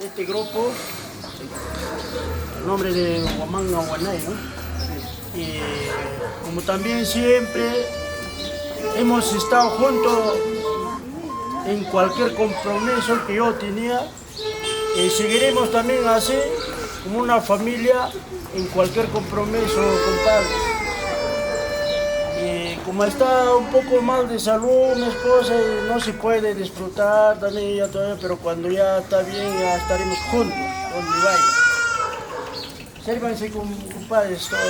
este grupo, el nombre de Huamanga Huanay, ¿no? Y como también siempre hemos estado juntos en cualquier compromiso que yo tenía, y seguiremos también así, como una familia, en cualquier compromiso, compadre. Y como está un poco mal de salud mi esposa, no se puede disfrutar también ella todavía, pero cuando ya está bien ya estaremos juntos, donde vaya. Sérvanse con compadres todos.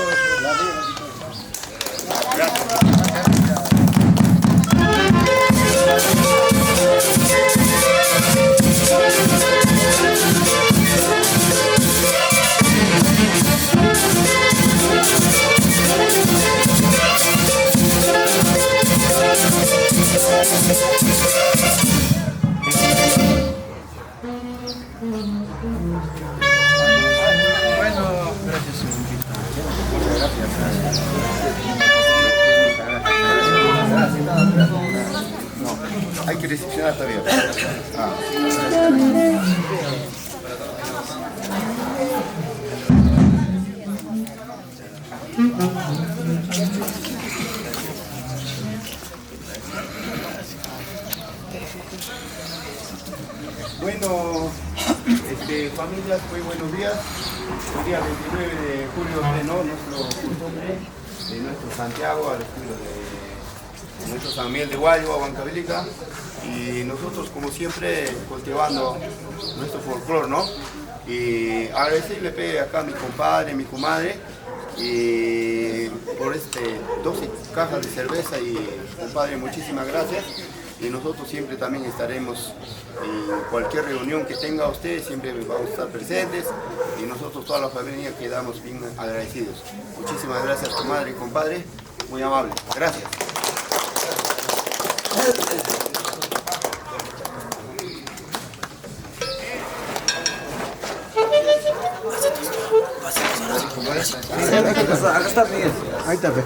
Bueno, gracias. No, hay que recepcionar todavía. Bueno, familias, muy buenos días. El día 29 de julio estrenó nuestro costumbre de nuestro Santiago al estilo de nuestro San Miguel de Guayo, a Huancavelica, y nosotros como siempre cultivando nuestro folclore, ¿no? Y agradecerle acá a mi compadre, mi comadre, y por 12 cajas de cerveza, y compadre, muchísimas gracias. Y nosotros siempre también estaremos en cualquier reunión que tenga usted, siempre vamos a estar presentes, y nosotros toda la familia quedamos bien agradecidos. Muchísimas gracias, comadre y compadre, muy amable. Gracias. Ahí está, ve.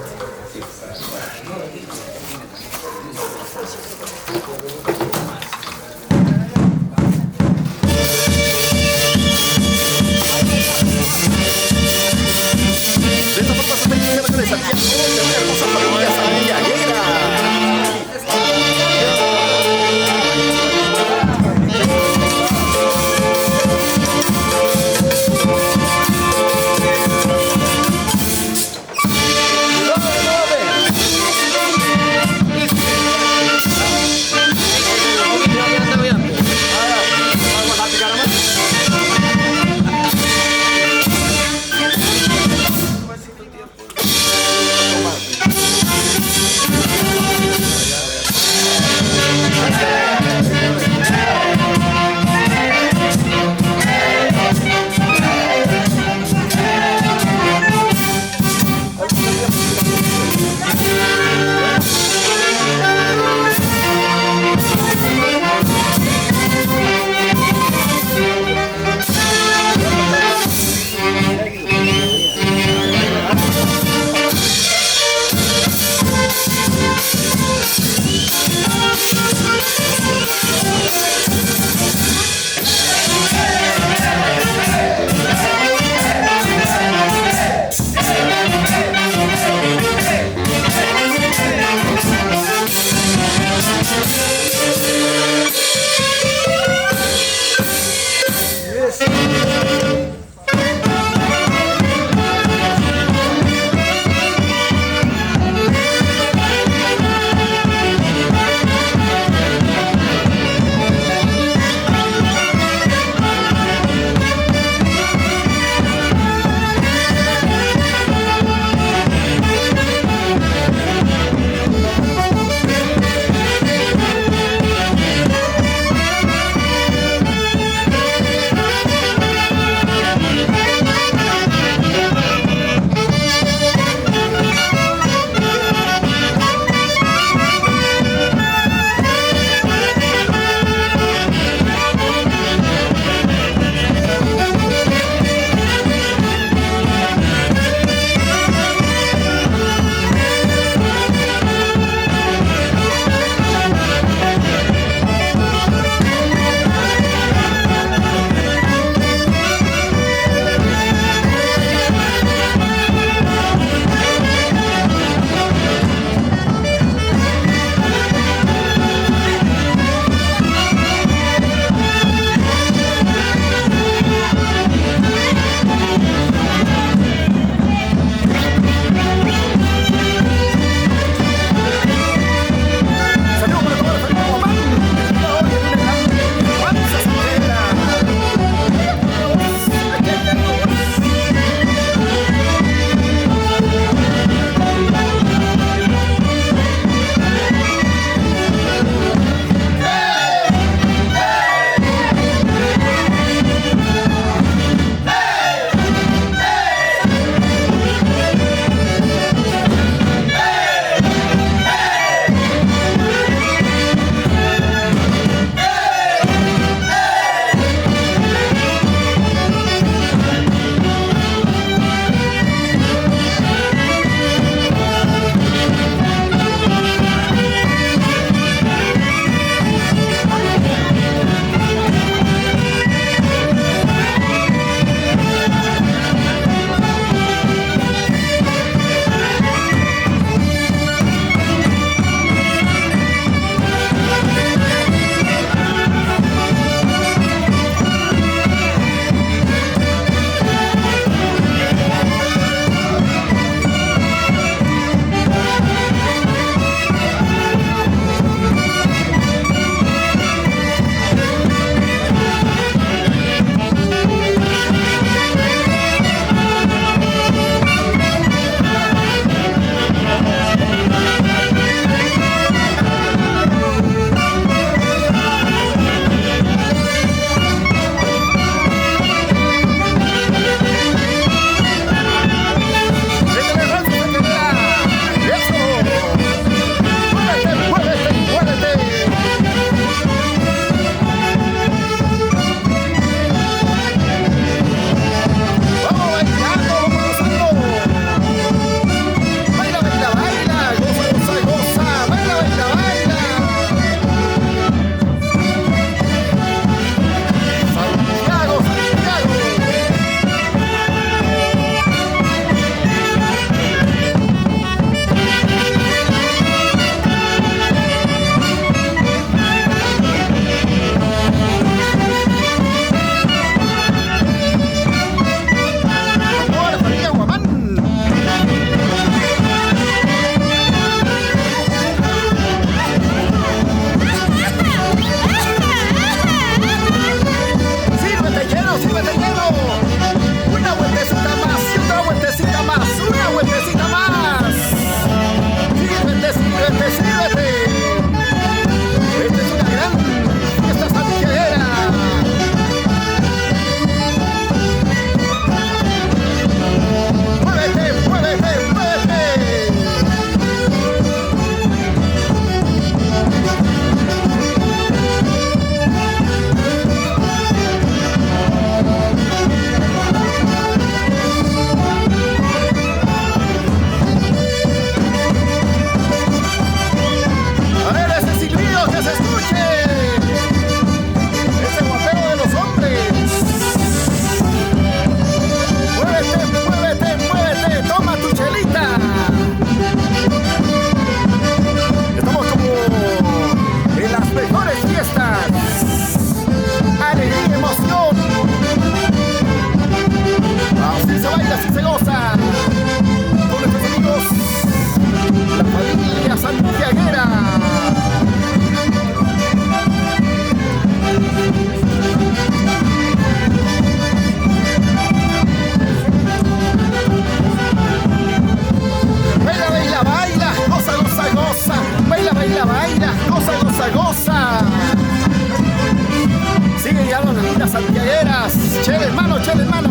santiagueras. Chele hermano, chele hermano.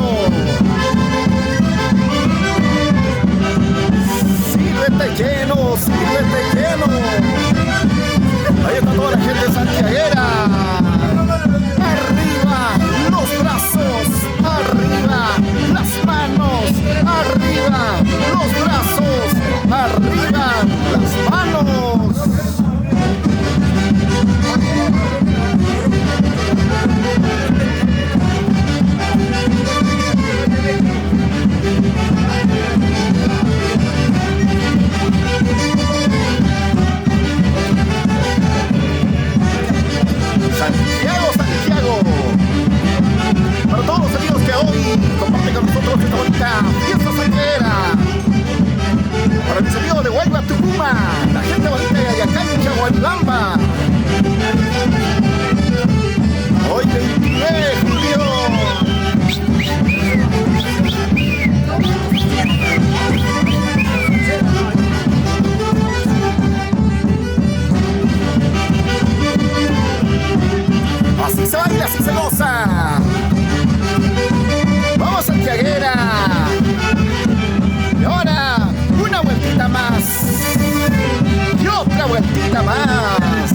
Sírvete lleno, sírvete lleno. Ahí está toda la gente santiaguera. Arriba los brazos, arriba las manos, arriba los brazos, arriba las manos. Santiago, Santiago. Para todos los amigos que hoy comparten con nosotros esta bonita fiesta santiaguera. Para mis amigos de Guayba, Tucumán, la gente bonita de Ayacancha, Guayabamba. Hoy 29 de julio. Así se baila, así se goza. Vamos, santiaguera. Y ahora, una vueltita más. Y otra vueltita más.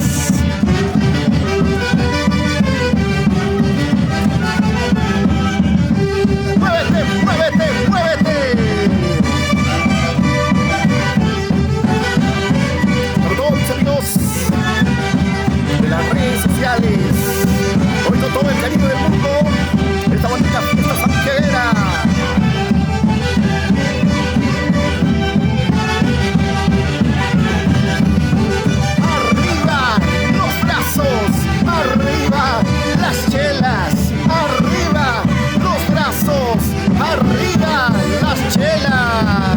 Muévete, muévete, muévete. Para todos mis amigos de las redes sociales, hoy con todo el cariño del mundo, esta bonita fiesta santiaguera. Arriba los brazos, arriba las chelas, arriba los brazos, arriba las chelas.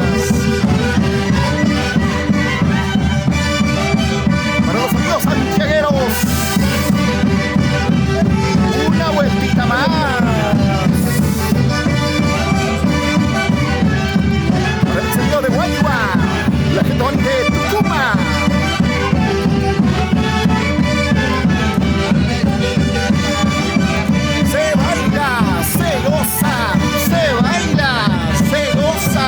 Para los amigos santiagueros, una vueltita más. Para el señor de Guayba, la gente bonita de Tucumán. Se baila, se goza, se baila, se goza.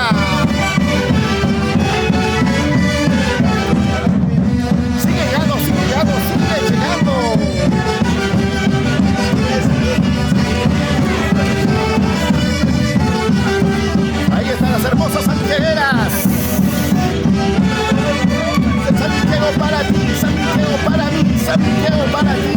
Sigue llegando, sigue llegando, sigue llegando. Ahí están las hermosas santiagueras. Santiago para ti, Santiago para mí, Santiago para ti.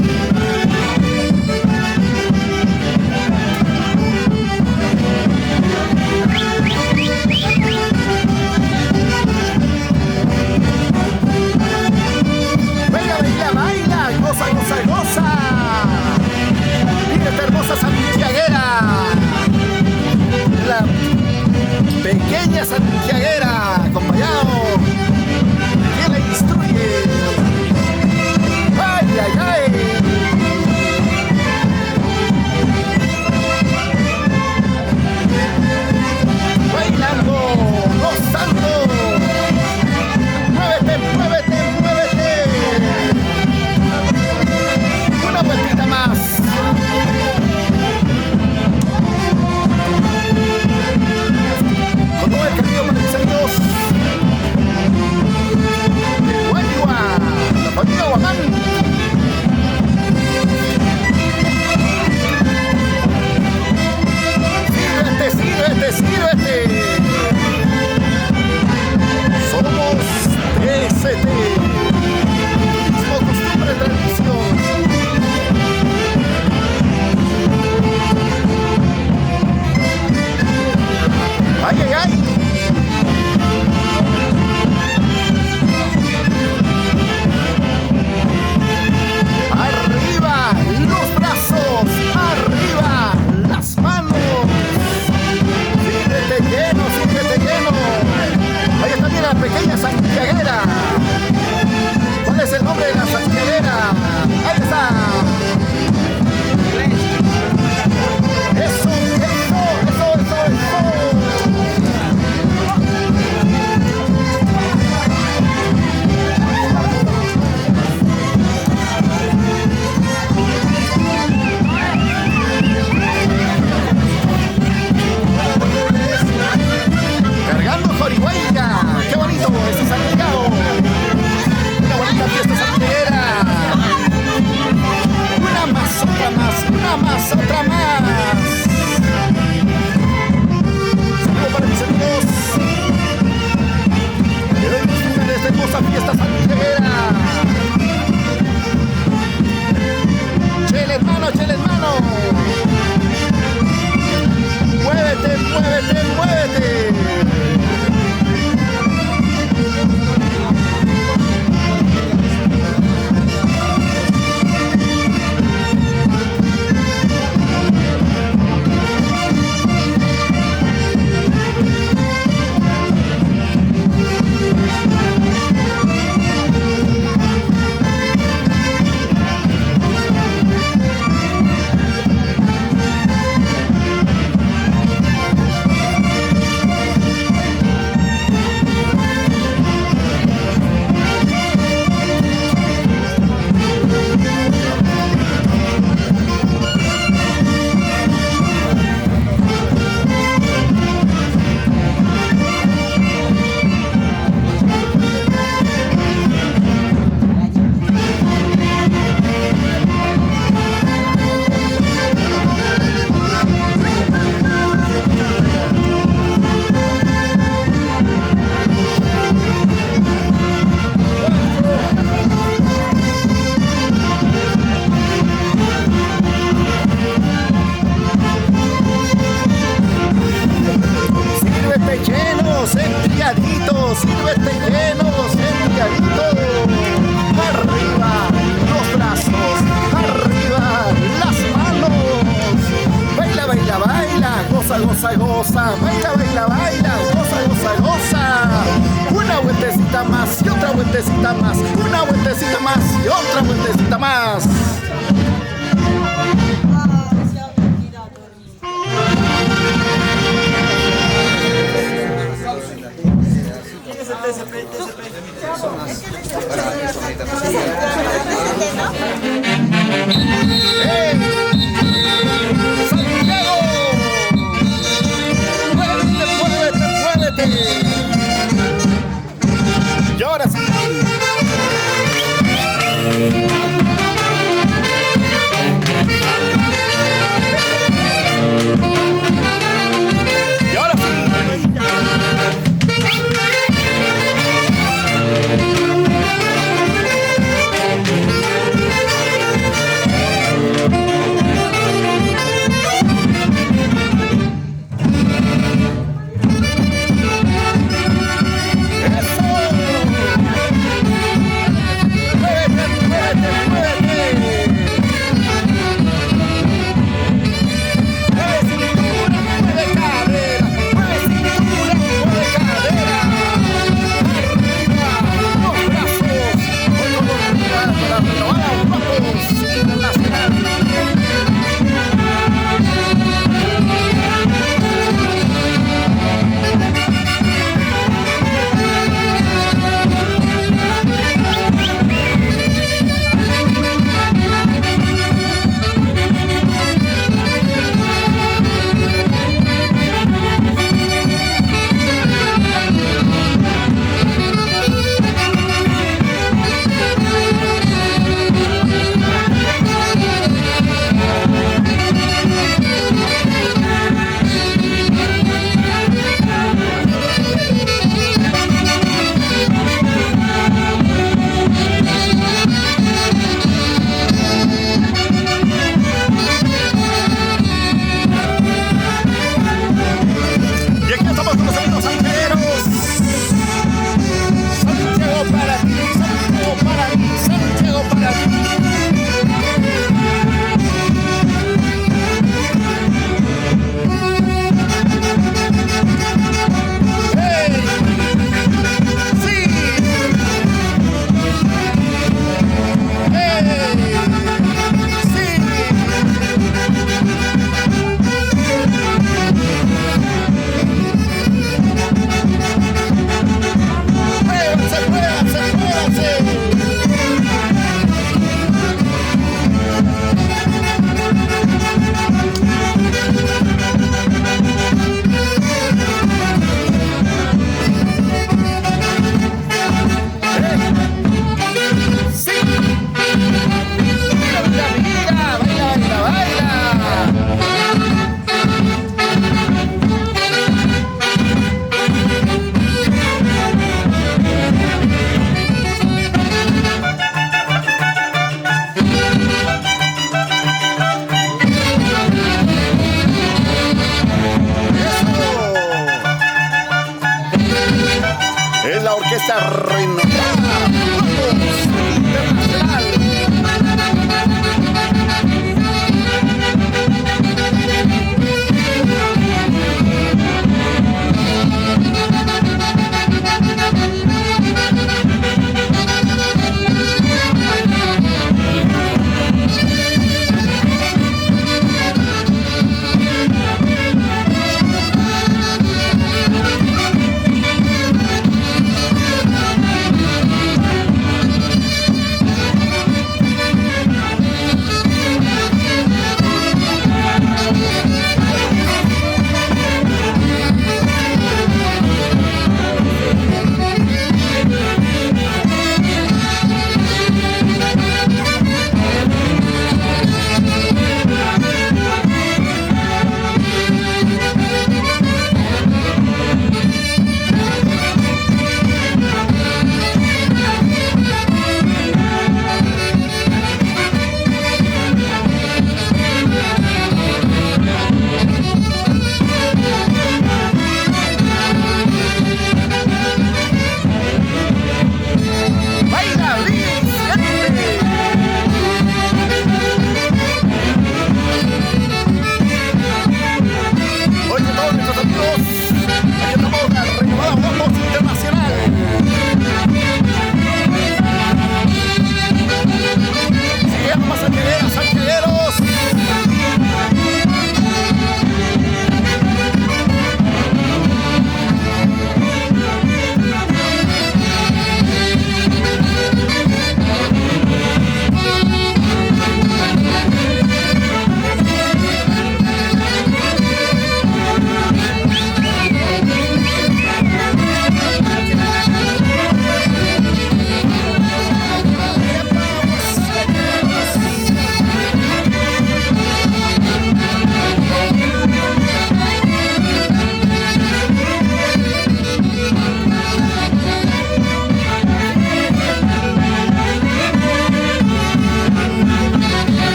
Baila, baila, baila, goza, goza, goza. Mira esta hermosa santiaguera. La pequeña santiaguera, acompañado. ¿Quién la instruye? ¡Ay, ay, ay! Bailando, gozando. Muévete, muévete, muévete. Una vueltita más. Con todo el cariño Goza, goza, goza, baila, baila, baila, goza, goza, goza. Una vueltecita más y otra vueltecita más, una vueltecita más y otra vueltecita más. ¡Hey! ¡Santiago! ¡Muévete, muévete, muévete! Y ahora sí. Y ahora sí.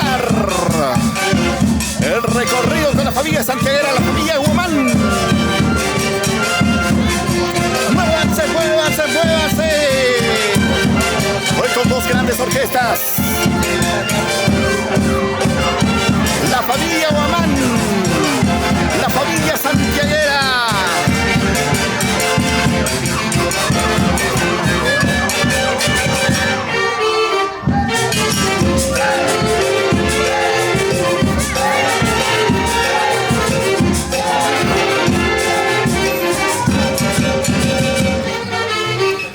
comenzar el recorrido con la familia santiaguera, la familia Guamán. ¡Muévanse, muévanse, muévanse! Hoy con dos grandes orquestas. La familia Guamán, la familia santiaguera.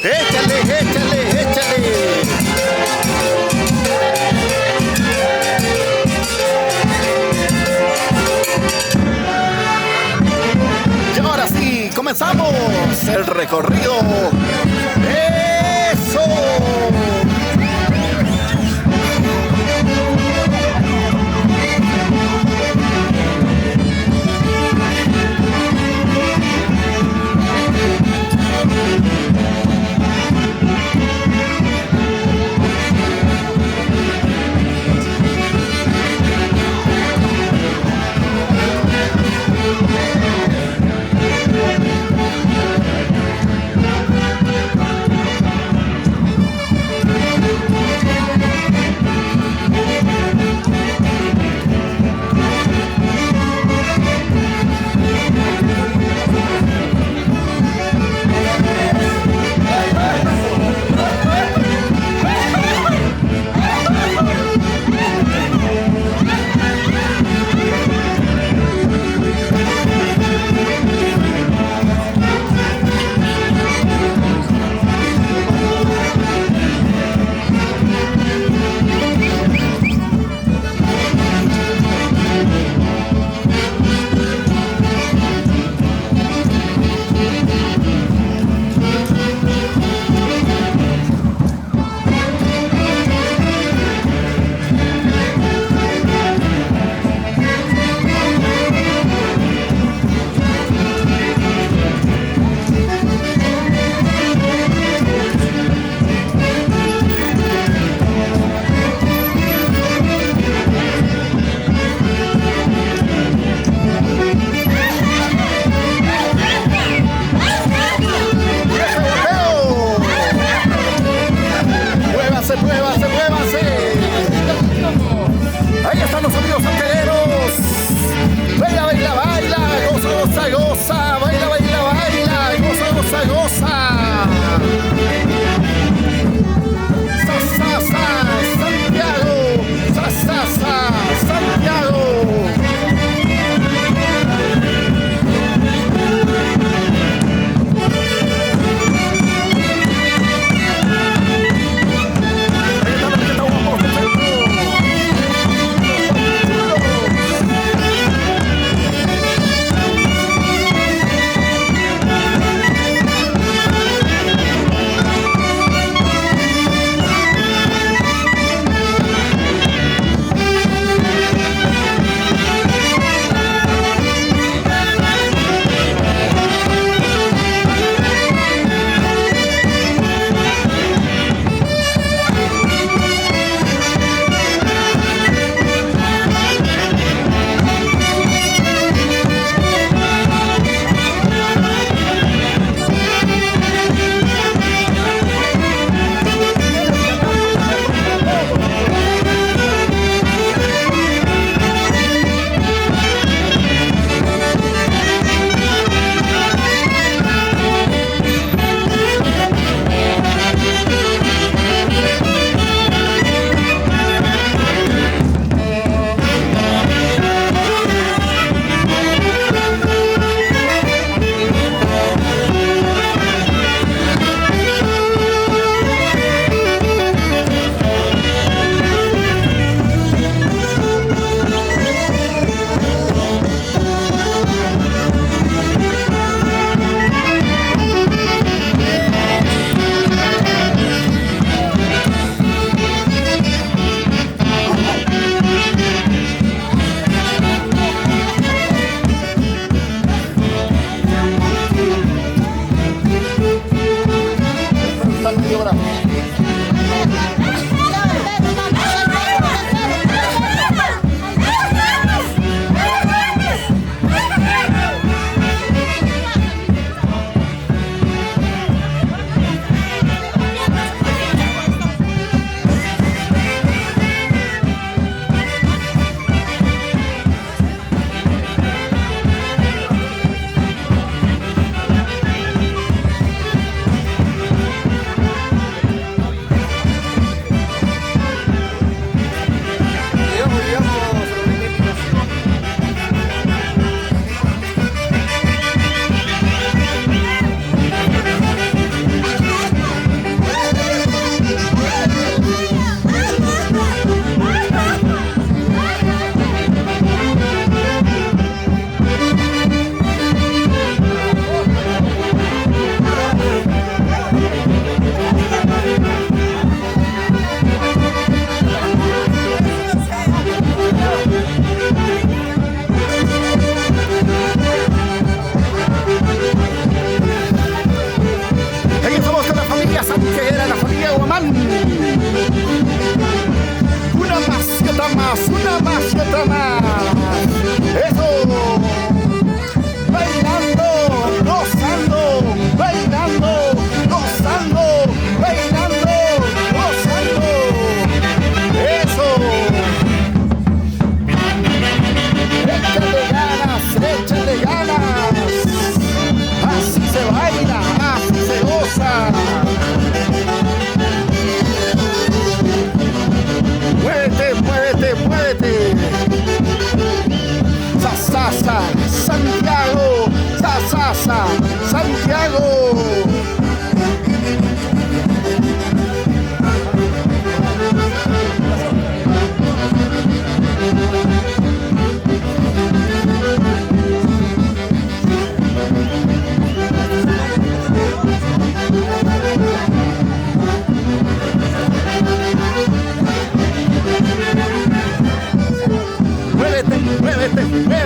Échale, échale, échale. Y ahora sí, comenzamos el recorrido. ¡Eso!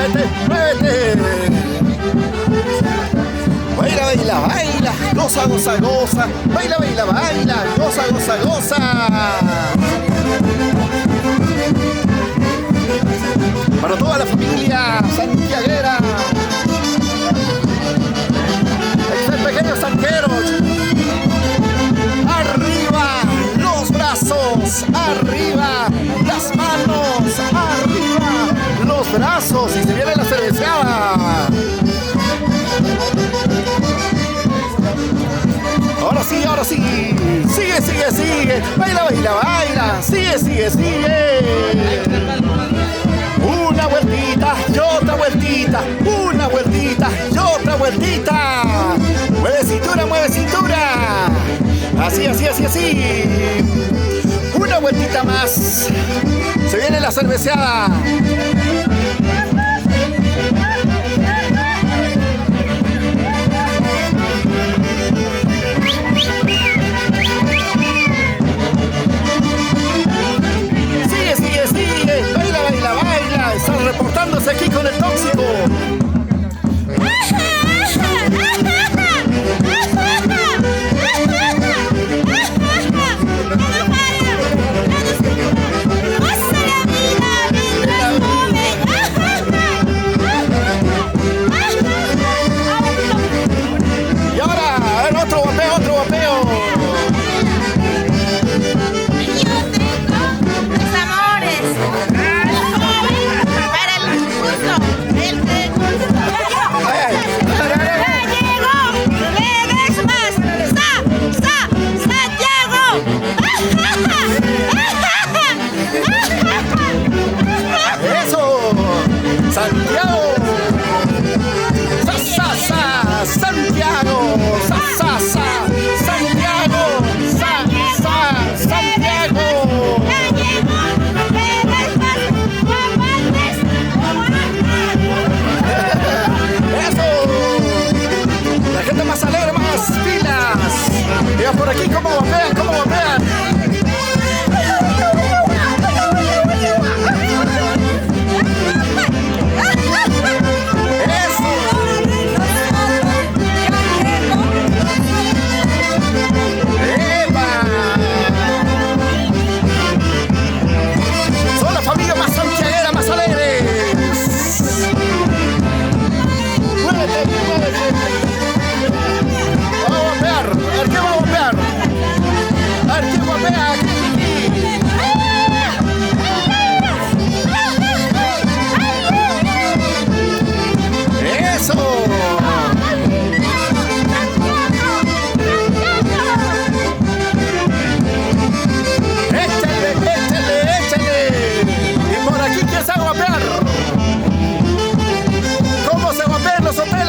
muévete, muévete. Baila, baila, baila, goza, goza, goza. Baila, baila, baila, goza, goza, goza. Para toda la familia santiaguera. Este pequeño sanqueros. Arriba los brazos, arriba las manos, arriba los brazos. Y se viene la cerveceada. Ahora sí, ahora sí. Sigue, sigue, sigue. Baila, baila, baila. Sigue, sigue, sigue. Una vueltita y otra vueltita. Una vueltita y otra vueltita. Mueve cintura, mueve cintura. Así, así, así, así. Una vueltita más. Se viene la cerveceada. Sigue, sigue, sigue. Baila, baila, baila. Están reportándose aquí con el tóxico. Y ahora, el otro vapeo, otro vapeo. Santiago, sa, sa, sa, Santiago, sa, sa, sa, Santiago, sa, sa, Santiago. Eso, la gente más alegre, más pilas. Vean por aquí cómo vapean, cómo vapean.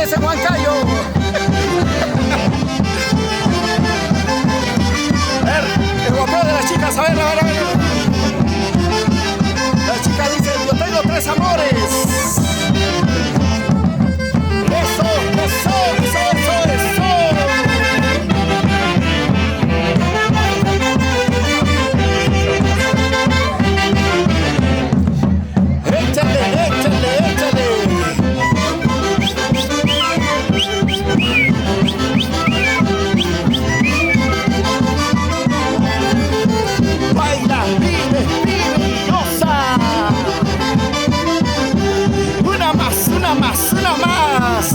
En Huancayo. A ver, el guapeo de las chicas, a ver, a ver, a ver. Las chicas dicen, yo tengo 3 amores. Eso, eso, eso, eso, eso. Échale, échale, échale. Baila, vive, vive, goza. Una más, una más, una más.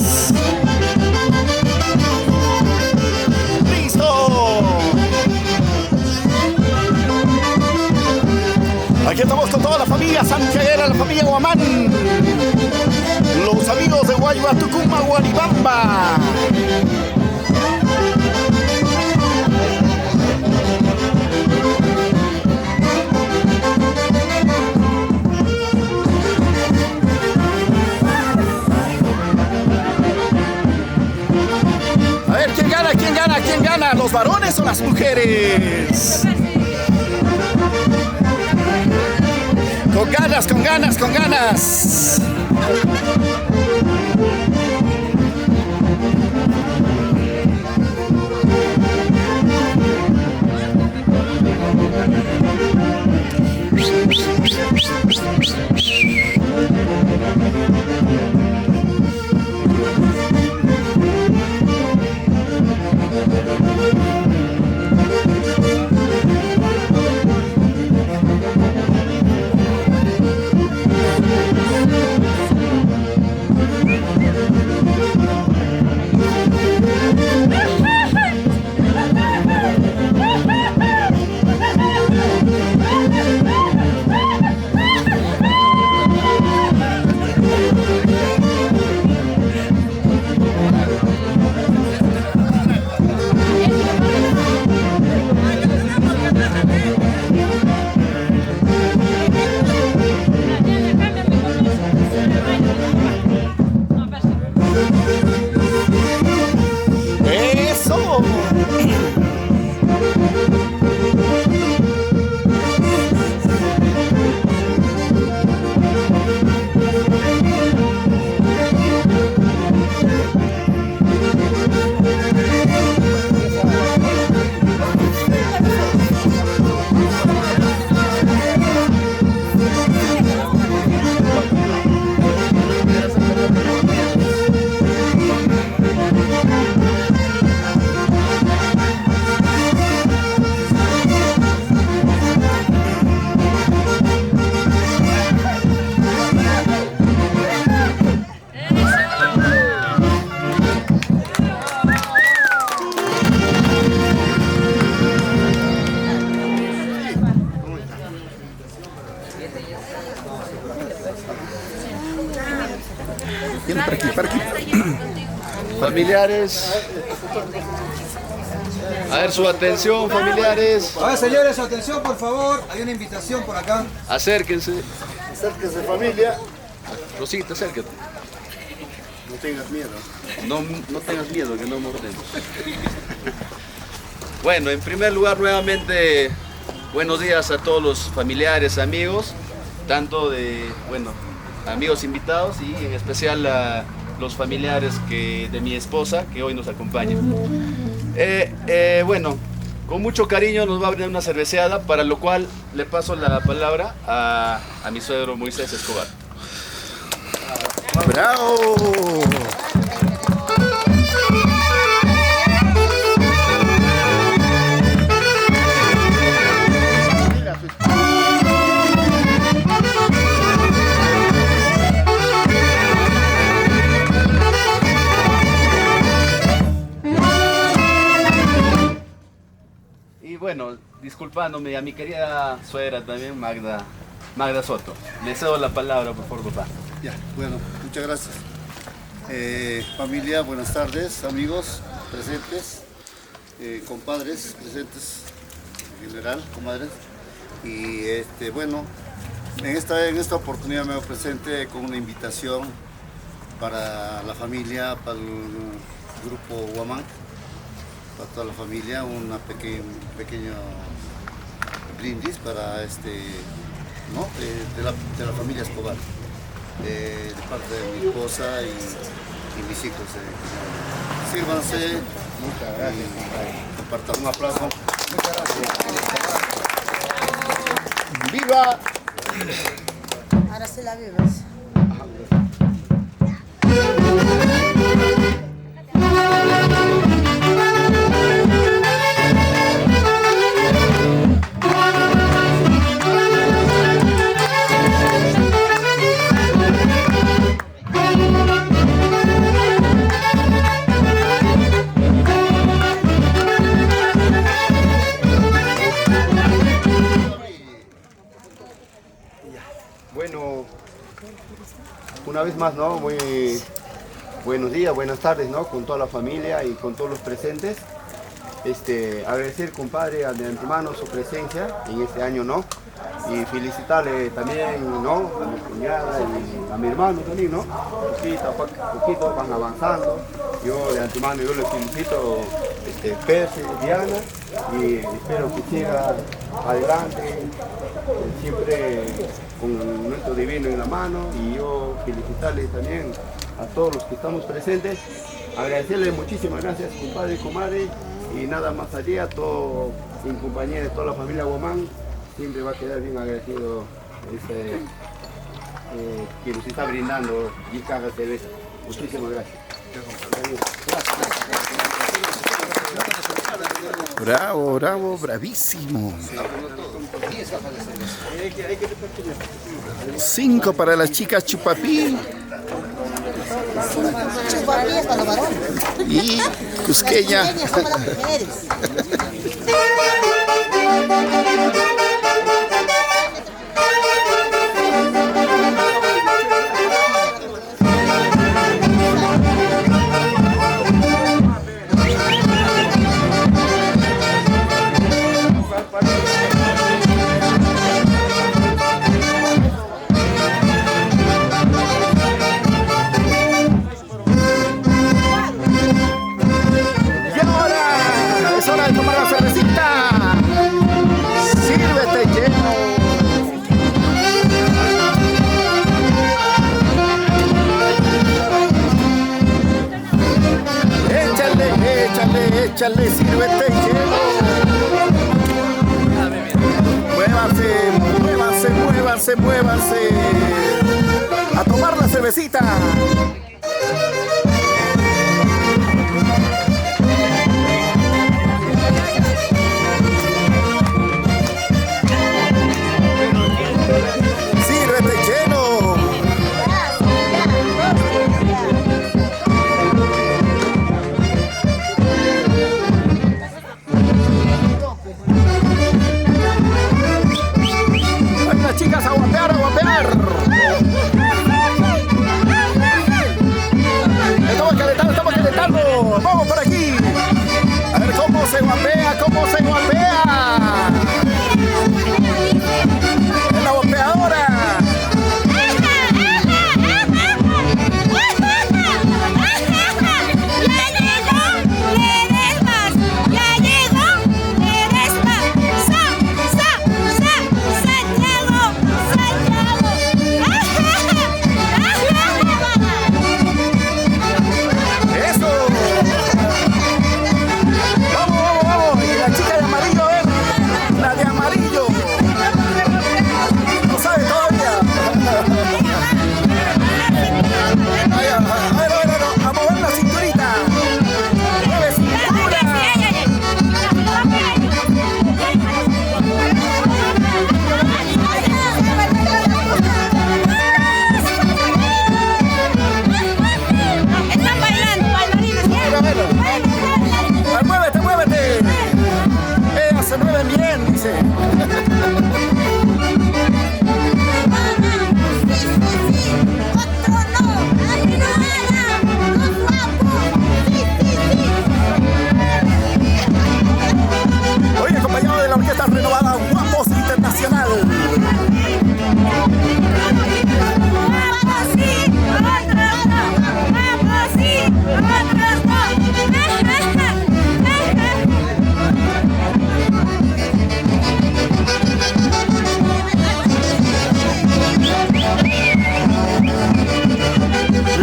Listo. Aquí estamos con toda la familia santiaguera, la familia Guamán. Los amigos de Guayua, Tucumán, Guaribamba. A ver, ¿quién gana? ¿Quién gana? ¿Quién gana? ¿Los varones o las mujeres? Con ganas, con ganas, con ganas. Viene para aquí, para aquí. Familiares. A ver, su atención, familiares. A ver, señores, su atención, por favor. Hay una invitación por acá. Acérquense. Acérquese, familia. Rosita, acércate. No tengas miedo. No tengas miedo, que no mordemos. Bueno, en primer lugar, nuevamente, buenos días a todos los familiares, amigos, tanto de, bueno, amigos invitados y en especial a los familiares de mi esposa que hoy nos acompañan. Bueno, con mucho cariño nos va a brindar una cerveceada, para lo cual le paso la palabra a mi suegro Moisés Escobar. ¡Bravo! Y bueno, disculpándome a mi querida suegra también, Magda Soto. Le cedo la palabra, por favor, papá. Ya, bueno, muchas gracias. Familia, buenas tardes, amigos presentes, compadres presentes, en general, comadres. Y bueno, en esta oportunidad me hago presente con una invitación para la familia, para el grupo Huamán, para toda la familia, un pequeño brindis para ¿no? de la familia Escobar. De parte de mi esposa y mis hijos. Sírvanse. Muchas gracias. Compartan un aplauso. Muchas gracias. ¡Viva! Ahora sí la vives. Bueno, una vez más, ¿no? Muy buenos días, buenas tardes, ¿no? Con toda la familia y con todos los presentes. Agradecer, compadre, de antemano su presencia en este año, ¿no? Y felicitarle también, ¿no? A mi cuñada y a mi hermano también, ¿no? Poquito a poquito van avanzando. Yo de antemano yo les felicito, Percy, Diana, y espero que siga adelante, siempre con nuestro divino en la mano. Y yo felicitarles también a todos los que estamos presentes, agradecerles muchísimas gracias, compadre y comadre, y nada más allá, todo en compañía de toda la familia Huamán, siempre va a quedar bien agradecido que nos está brindando y caja cerveza. Muchísimas gracias. Bravo, bravo, bravísimo. 5 para las chicas Chupapí. Chupapí es para los varones. Y Cusqueña. Las son para las mujeres. Y ahora es hora de tomar la cervecita. Sírvete lleno. Échale, sírvete lleno. Muévanse. A tomar la cervecita. Sírvete lleno. Ay, las chicas a guapear. se guapea? ¿Cómo se guapea? En la guapeadora. Se mueven bien, dice. Hoy acompañado de la orquesta renovada Guapos Internacional.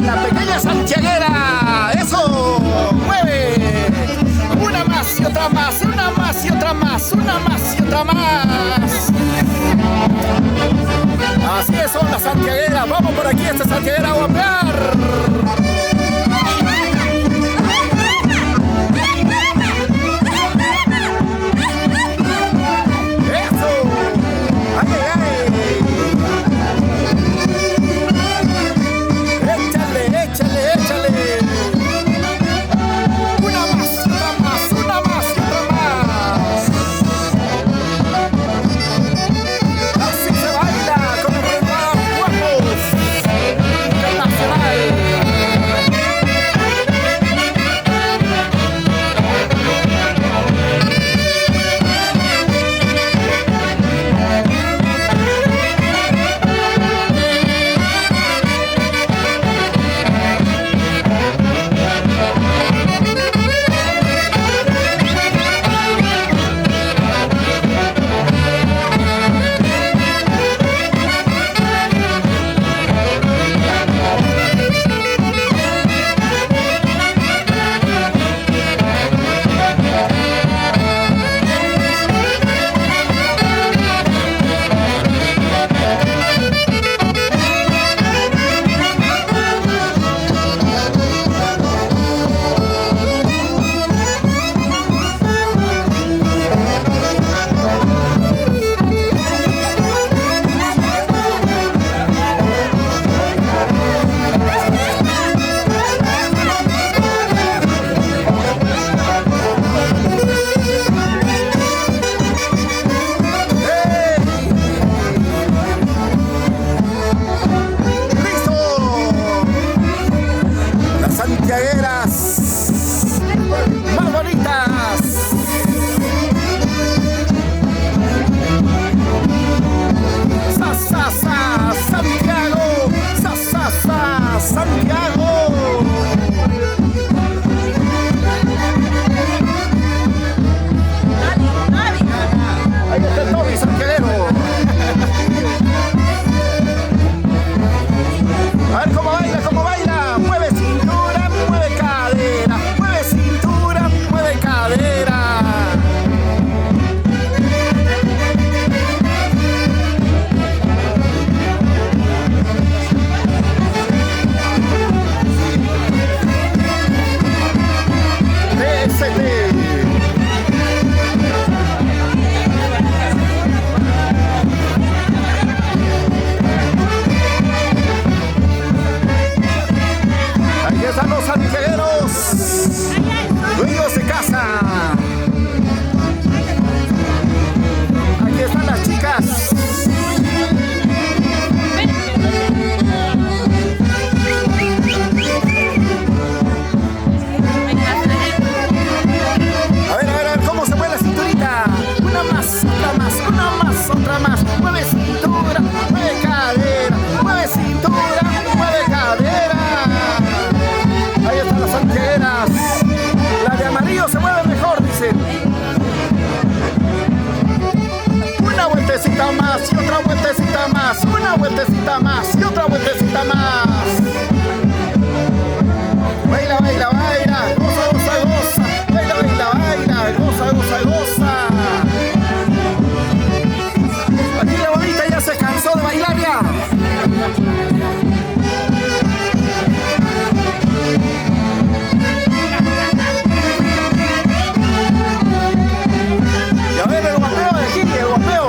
La pequeña santiaguera, eso, mueve, una más y otra más, una más y otra más, una más y otra más. Así es, son las santiagueras, vamos por aquí, esta santiaguera a guapear. Internacional. más y otra vueltecita más. Una vueltecita más y otra vueltecita más. Baila, baila, baila, goza, goza, goza. Baila, baila, baila, goza, goza, goza. Aquí la bonita ya se cansó de bailar ya. Y a ver el guapeo de aquí, el guapeo.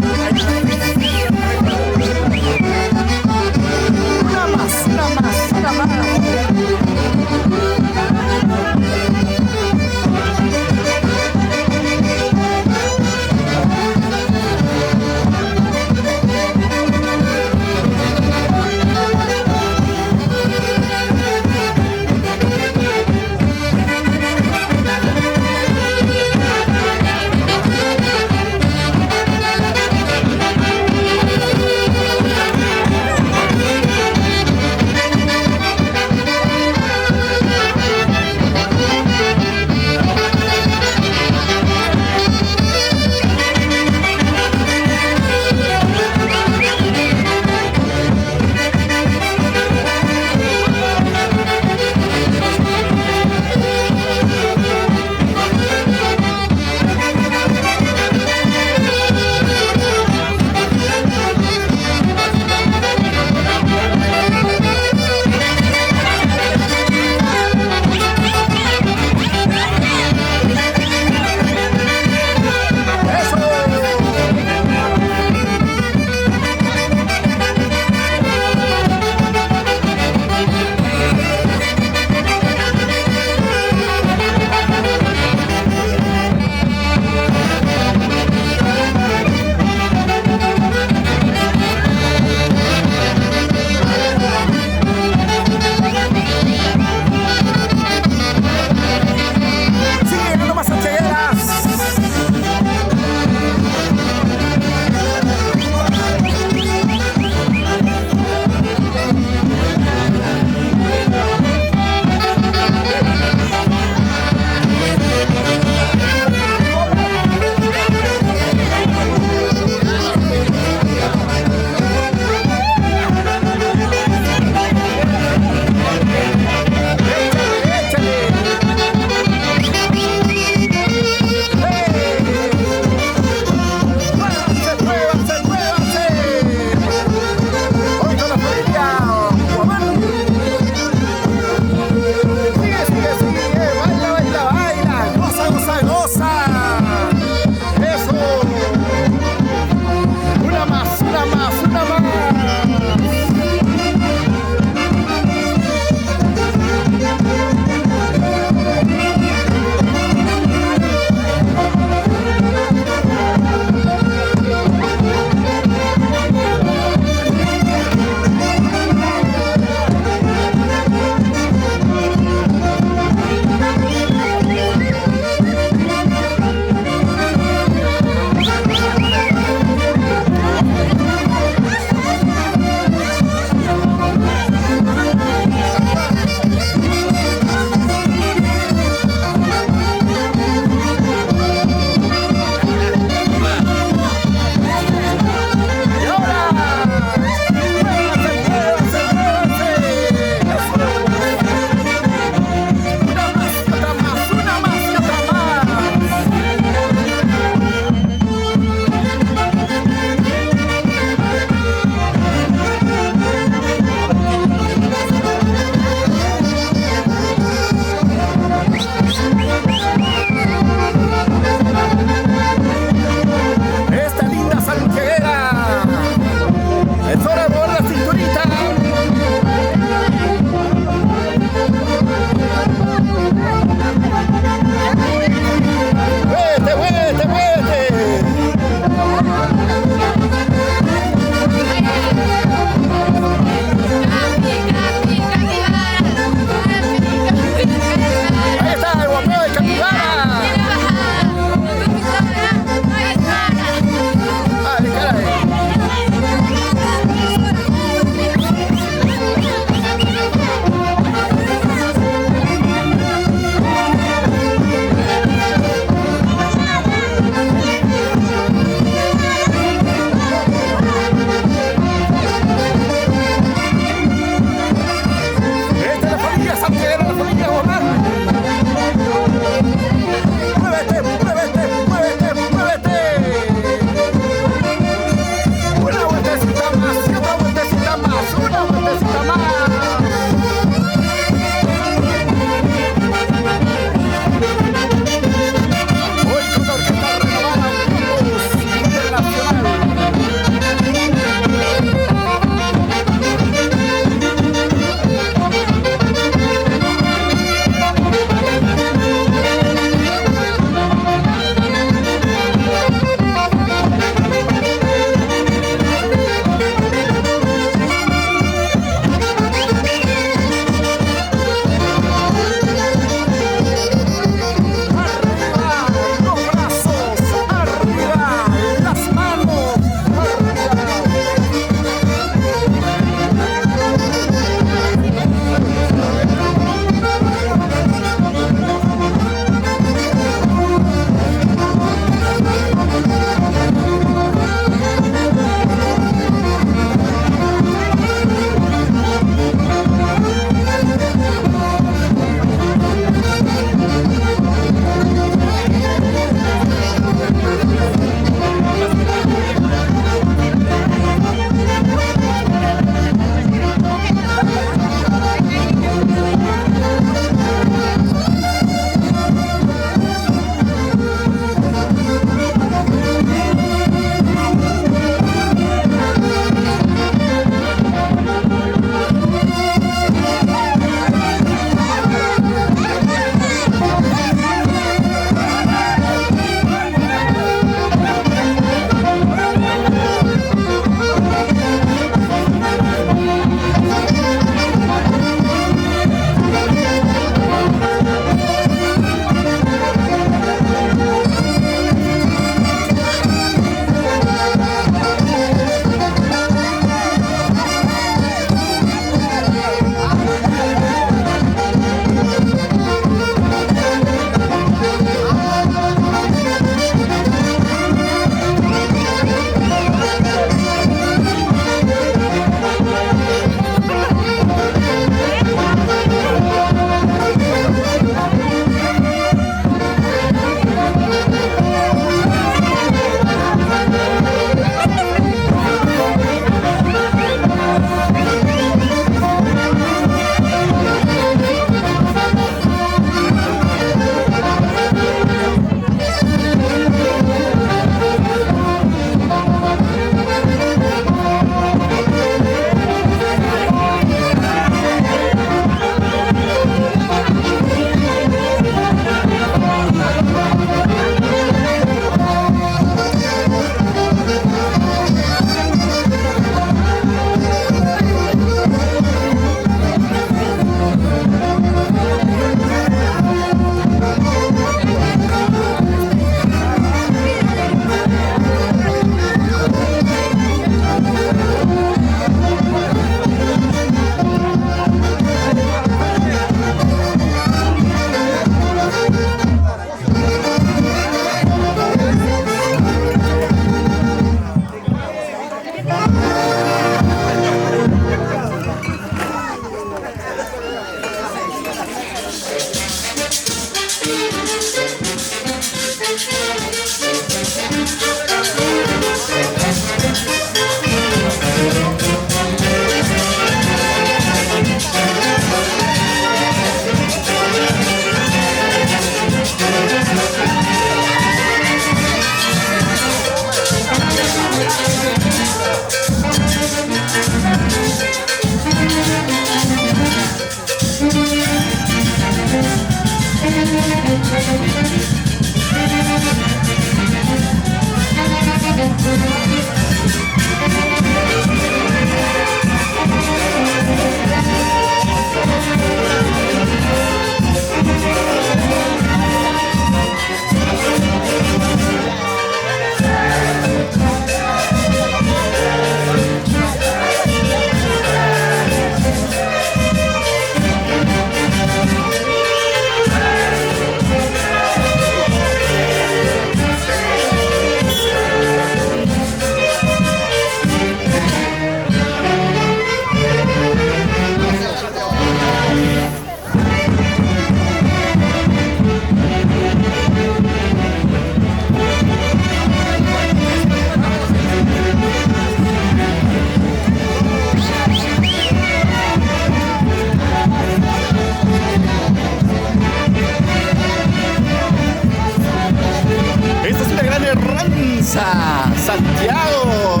Linda Santiago.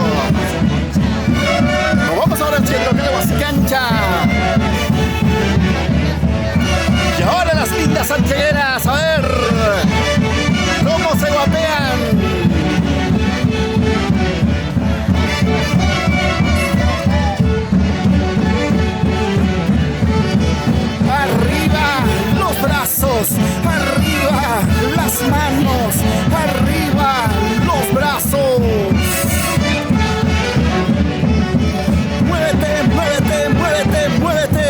Nos vamos ahora al centro de Huascancha. Y ahora las lindas santiagueras, a ver cómo se guapean. Arriba los brazos, arriba las manos, arriba los brazos. Muévete, muévete, muévete, muévete.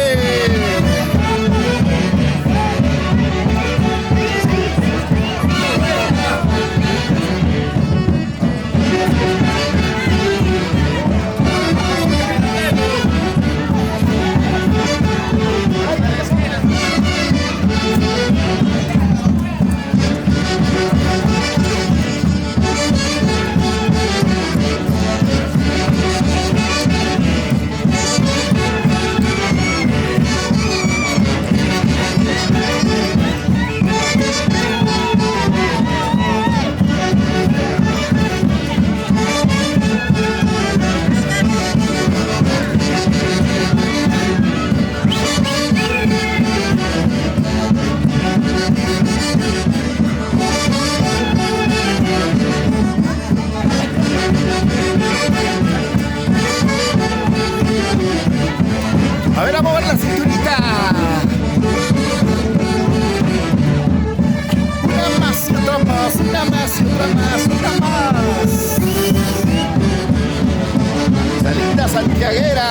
A ver, a mover la cinturita. Una más y otra más, una más y otra más, una más. La linda santiaguera.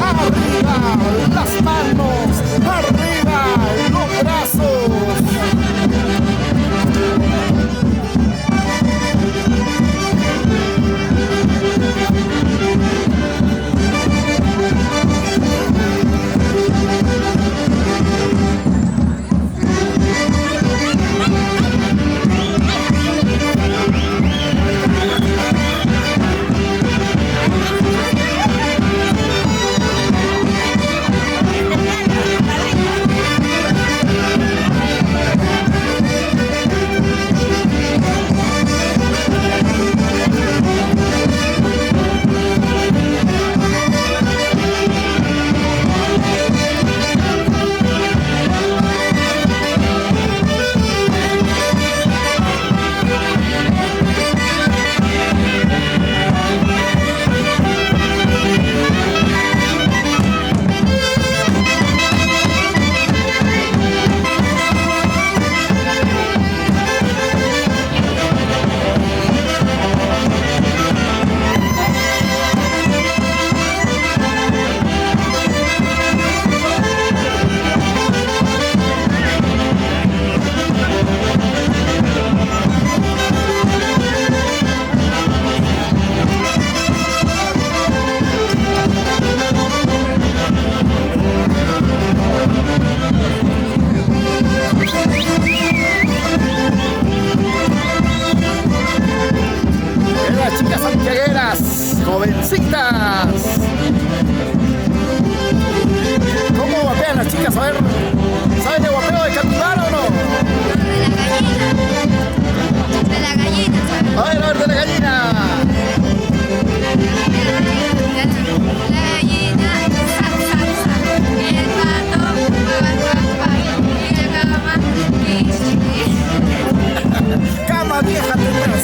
arriba las manos, arriba los brazos. Jovencitas, ¿cómo guapean las chicas? A ver, ¿saben de guapeo de capibara o no? De la gallina, ¿sabes? A ver, de la gallina. La gallina, zap, zap, zap. Y el pato, guap, guap, y la cama, Cama vieja tendrás.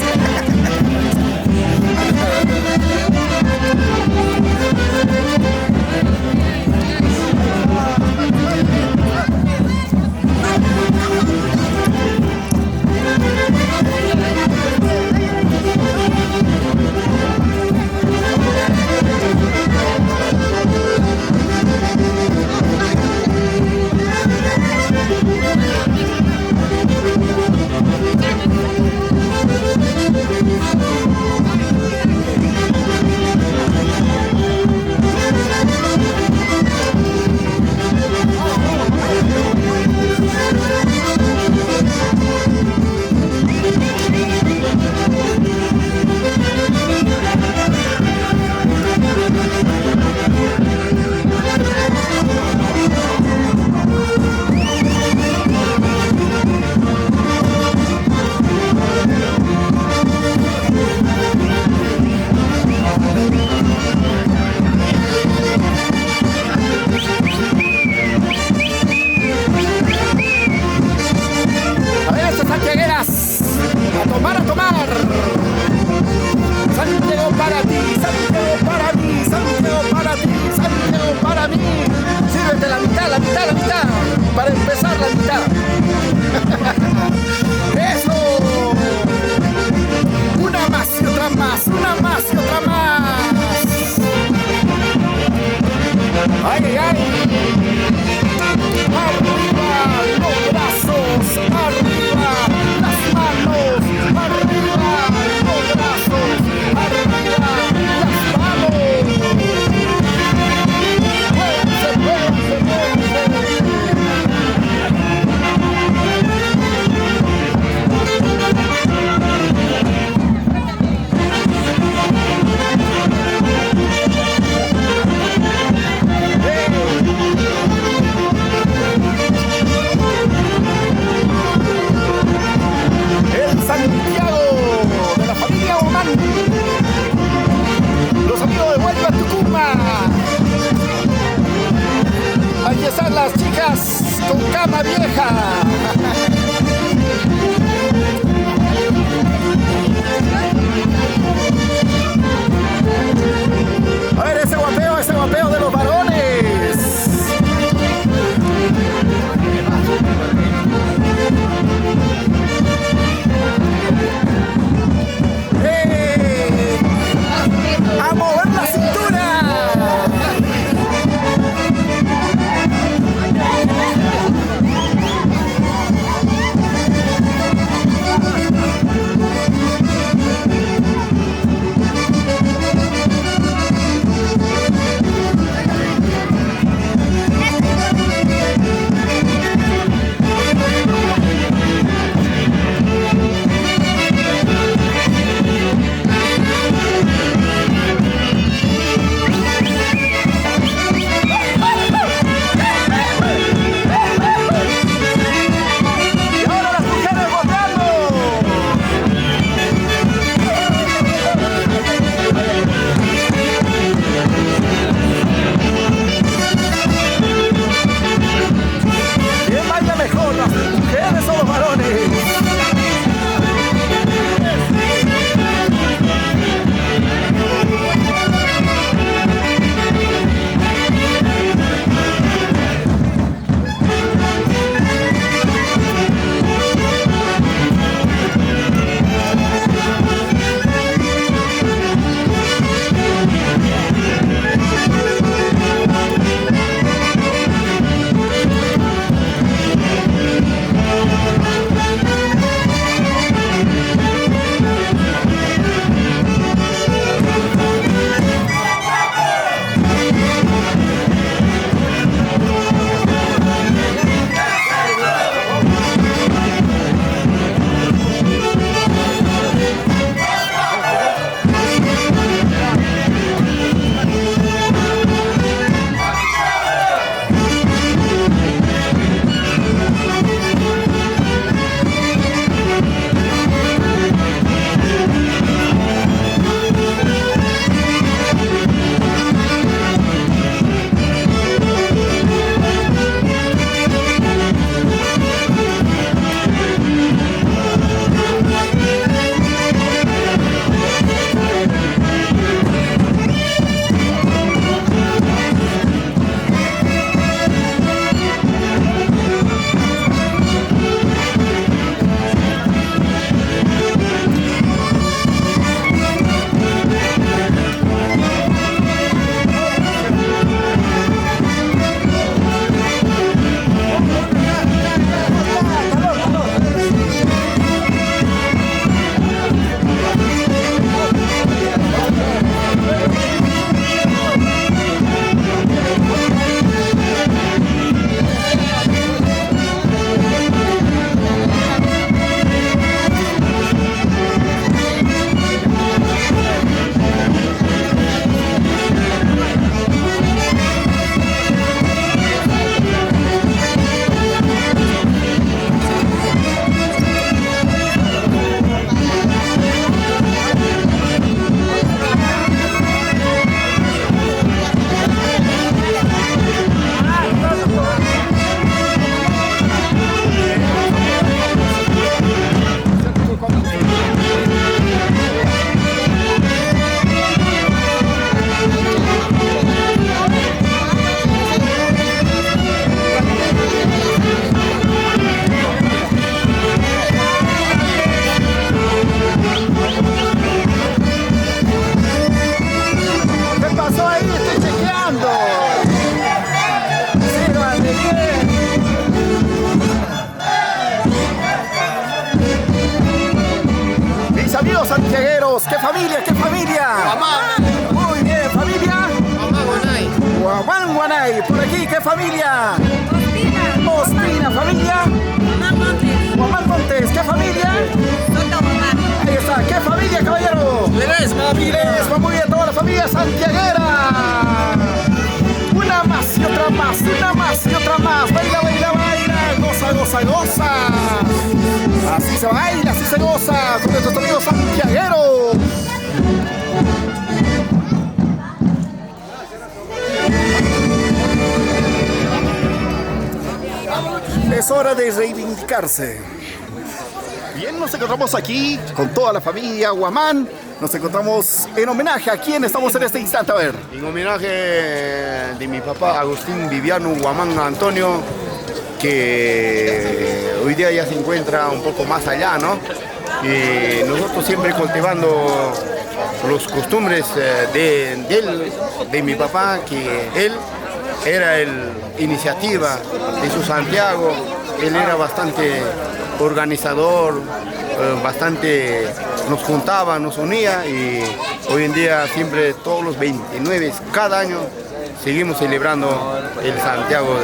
A tomar. Santiago para ti, Santiago para mí, Santiago para ti, Santiago para mí. Sírvete la mitad, la mitad, la mitad. Para empezar la mitad. ¡Eso! Una más y otra más, una más y otra más. ¡Ay, ay, ay! Arriba los brazos, arriba las manos, arriba los brazos, arriba las manos. ¡Muévanse, muévanse, muévanse! Santiago de la familia Oman, los amigos de Huelva, Tucumán. Aquí están las chicas con cama vieja. A ver ese guapeo de los varones. ¡A mover la cintura! ¿Qué familia? ¿Qué familia? Muy bien, ¿familia? Guamán Guanay. Por aquí, ¿qué familia? Ospina, ¿familia? Guamán Montes. ¿Qué familia? Ahí está, ¿qué familia, caballero? Ledesma, muy bien, toda la familia santiaguera. Una más y otra más, una más y otra más. Baila, baila, baila, goza, goza, goza. Así se baila, así se goza con nuestros amigos santiagueros. Es hora de reivindicarse. Bien, nos encontramos aquí con toda la familia Guamán. Nos encontramos en homenaje. ¿A quién estamos en este instante? A ver. En homenaje de mi papá Agustín Viviano Guamán Antonio, que hoy día ya se encuentra un poco más allá, ¿no? Y nosotros siempre cultivando los costumbres de mi papá, que él era el iniciativa de su Santiago. Él era bastante organizador, bastante nos juntaba, nos unía, y hoy en día siempre todos los 29, cada año seguimos celebrando el Santiago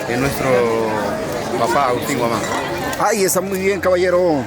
de nuestro papá Agustín Guamán. Ahí está, muy bien, caballero.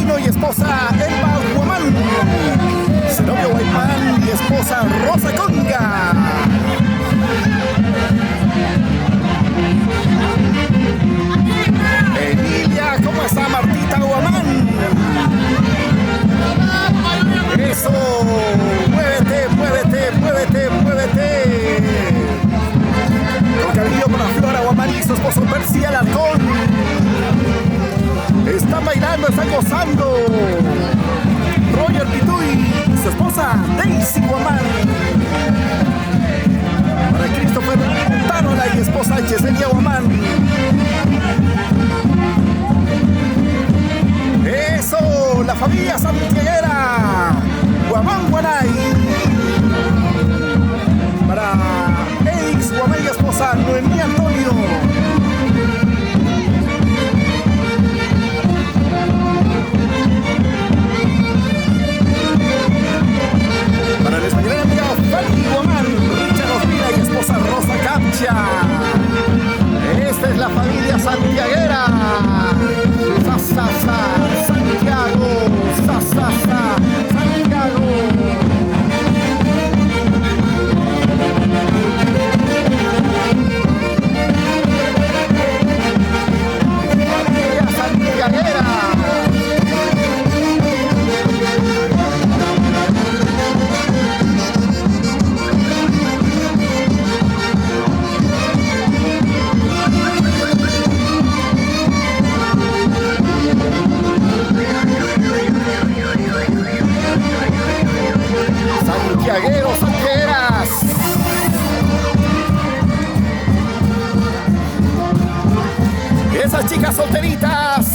Albino y esposa Elba Guamán. Zenobio Guaymán y esposa Rosa Conga. Emilia, ¿cómo está Martita Guamán? Eso, muévete, muévete, muévete, muévete. Con cariño para Flora Guamán y su esposo Percy Alarcón. Están bailando, están gozando. Roger Pituy, su esposa Daisy Guamán. Para Christopher Tarola y esposa Yesenia Guamán. Eso, la familia santiaguera Guamán Guanay. Para Edix Guamán y esposa Noemí Antonio. Para la española amiga Fanny Guamán, Richard Ospina y esposa Rosa Capcha. Esta es la familia santiaguera. Sa, sa, sa, Santiago. Sa, sa, sa, Santiago. Familia santiaguera. Santiagueros, santiagueras. Esas chicas solteritas.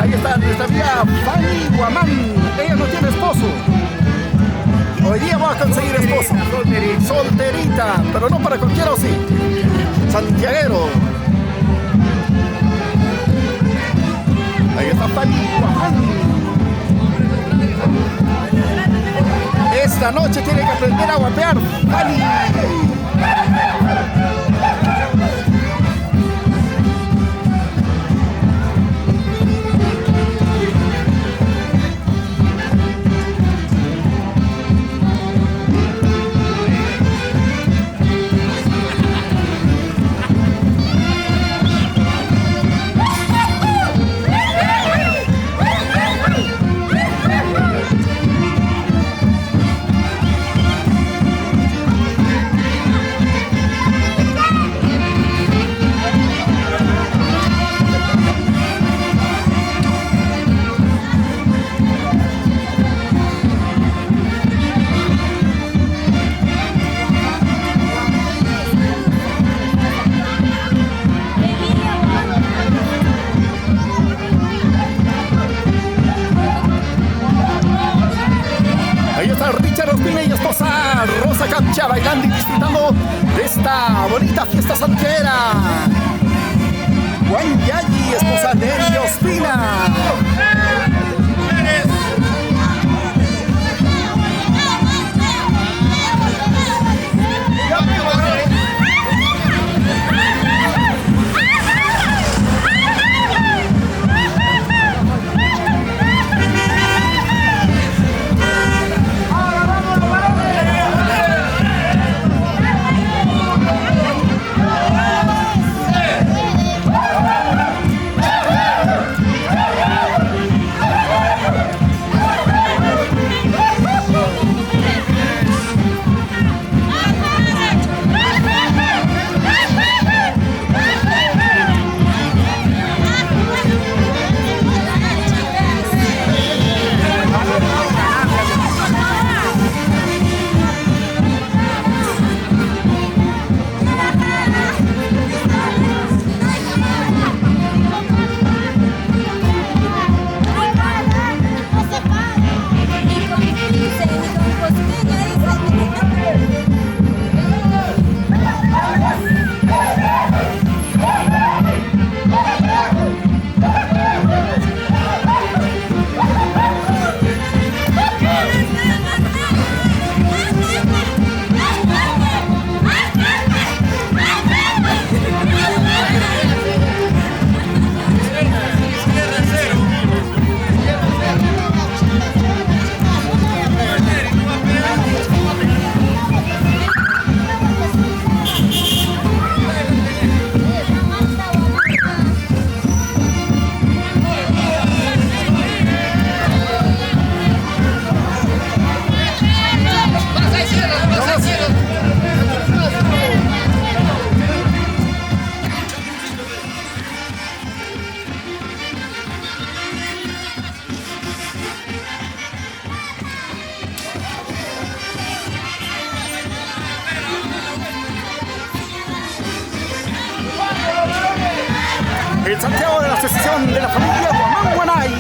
Ahí está nuestra amiga Fanny Guamán. Ella no tiene esposo. Hoy día va a conseguir esposo. Solterita, pero no para cualquiera, o sí. Santiaguero. Ahí está Fanny Guamán. Esta noche tiene que aprender a guapear Fanny. está Richard Ospina y esposa Rosa Capcha bailando y disfrutando de esta bonita fiesta santiaguera. Juan Yayi, esposa Nelly Ospina. El Santiago de la Asociación de la Familia Guamán Guanay.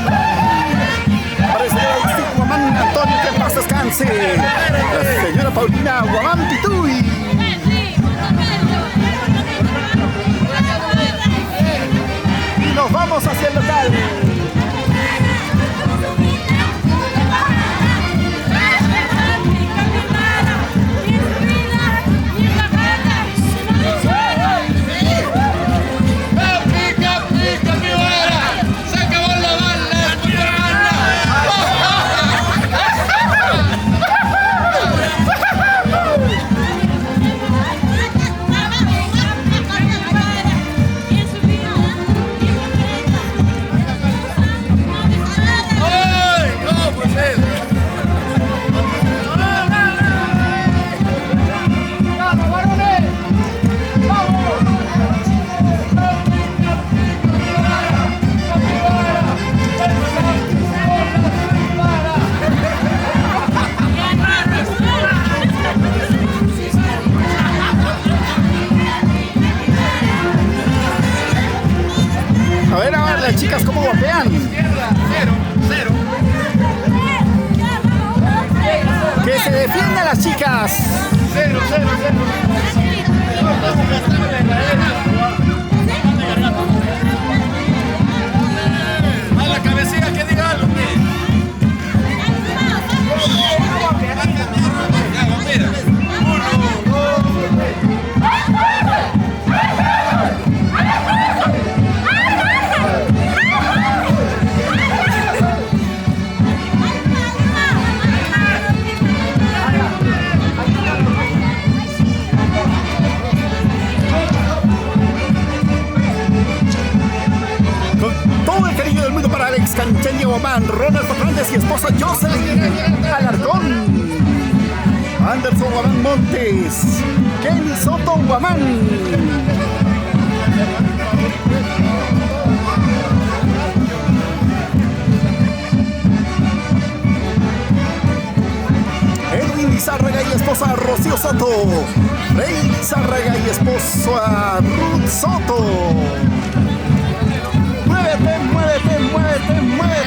Para el señor Agustín Guamán Antonio, que en paz descanse. La señora Paulina Guamán Pituy. Y nos vamos hacia el local. A ver las chicas cómo guapean. Que se defiendan las chicas. A la cabecilla que diga algo. Cancheña Guamán, Ronald Fernández y esposa Jocelyn Alarcón, Anderson Guamán Montes, Kenny Soto Guamán, Edwin Lizárraga y esposa Rocío Soto, Rey Lizárraga y esposa Ruth Soto. ¡Muévete, muévete, muévete, muévete!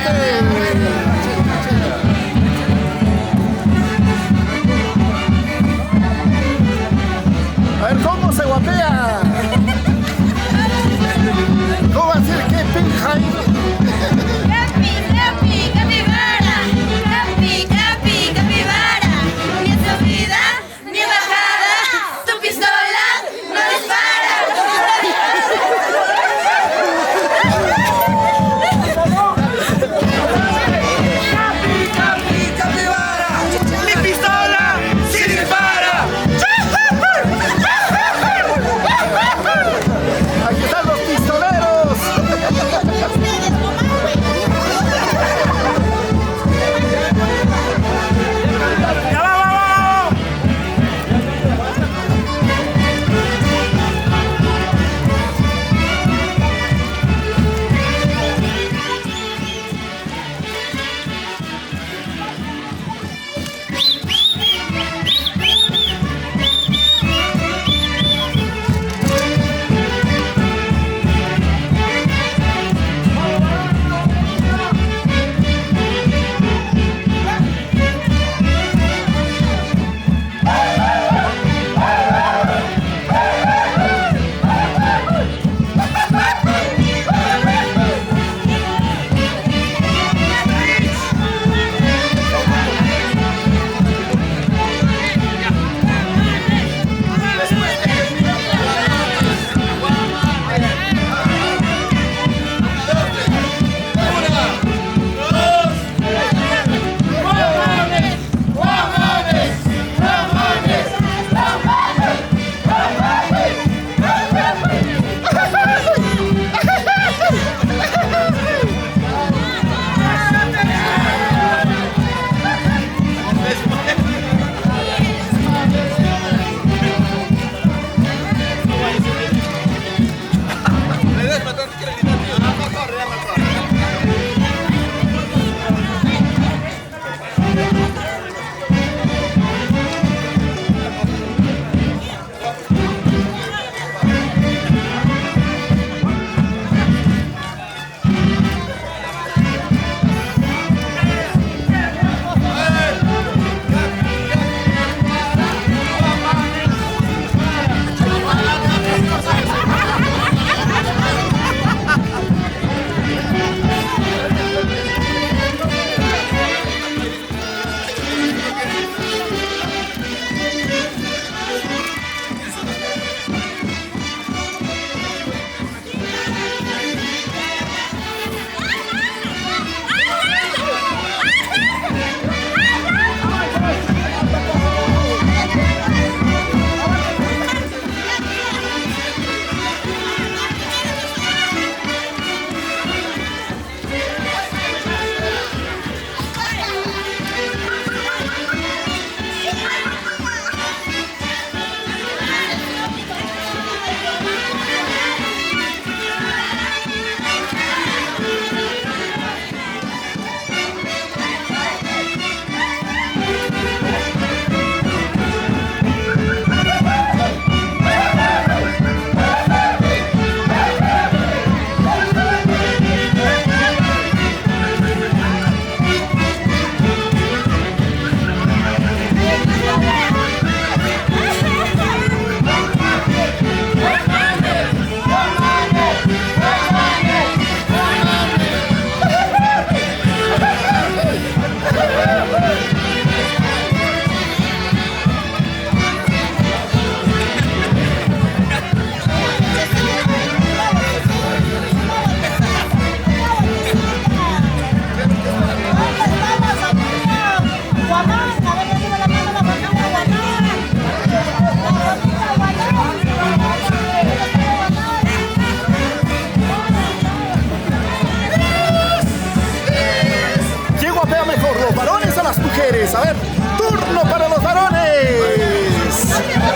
mujeres. A ver, turno para los varones.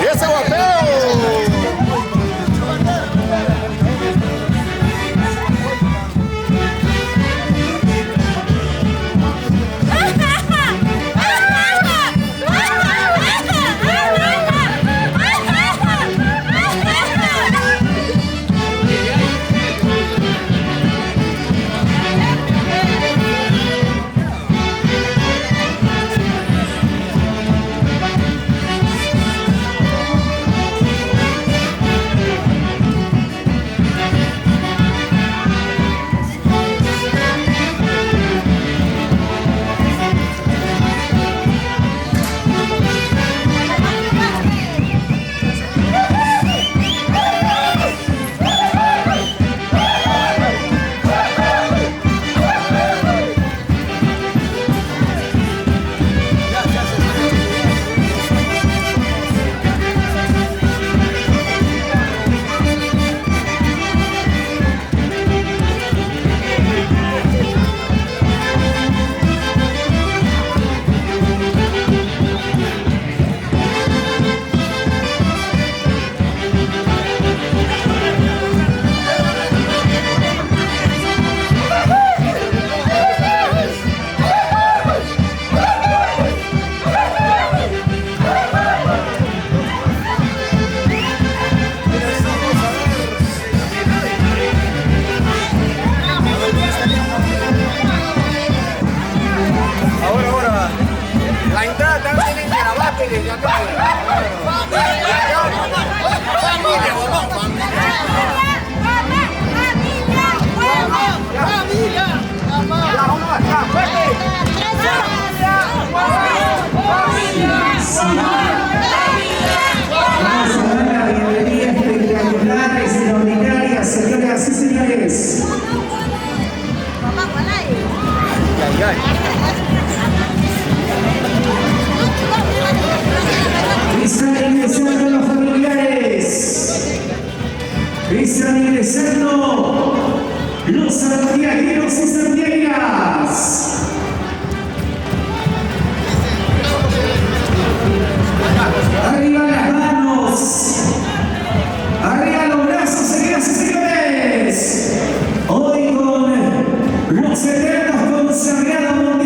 Y ese guapeo. Están ingresando los familiares. Están ingresando los santiagueros y santiagueras. Arriba las manos. Arriba los brazos, señoras y señores. Hoy con los eternos consagrados mundiales.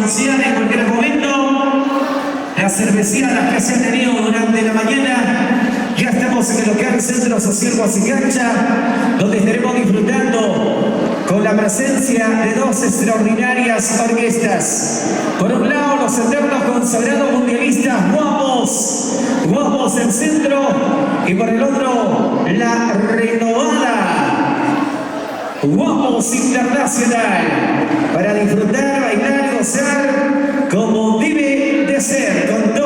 información en cualquier momento. Las cerveciadas que se han tenido durante la mañana. Ya estamos en el local Centro Social Guasicancha, donde estaremos disfrutando con la presencia de dos extraordinarias orquestas. Por un lado, los eternos consagrados mundialistas Guapos en centro, y por el otro, la renovada Guapos Internacional, para disfrutar, bailar, gozar como debe de ser, con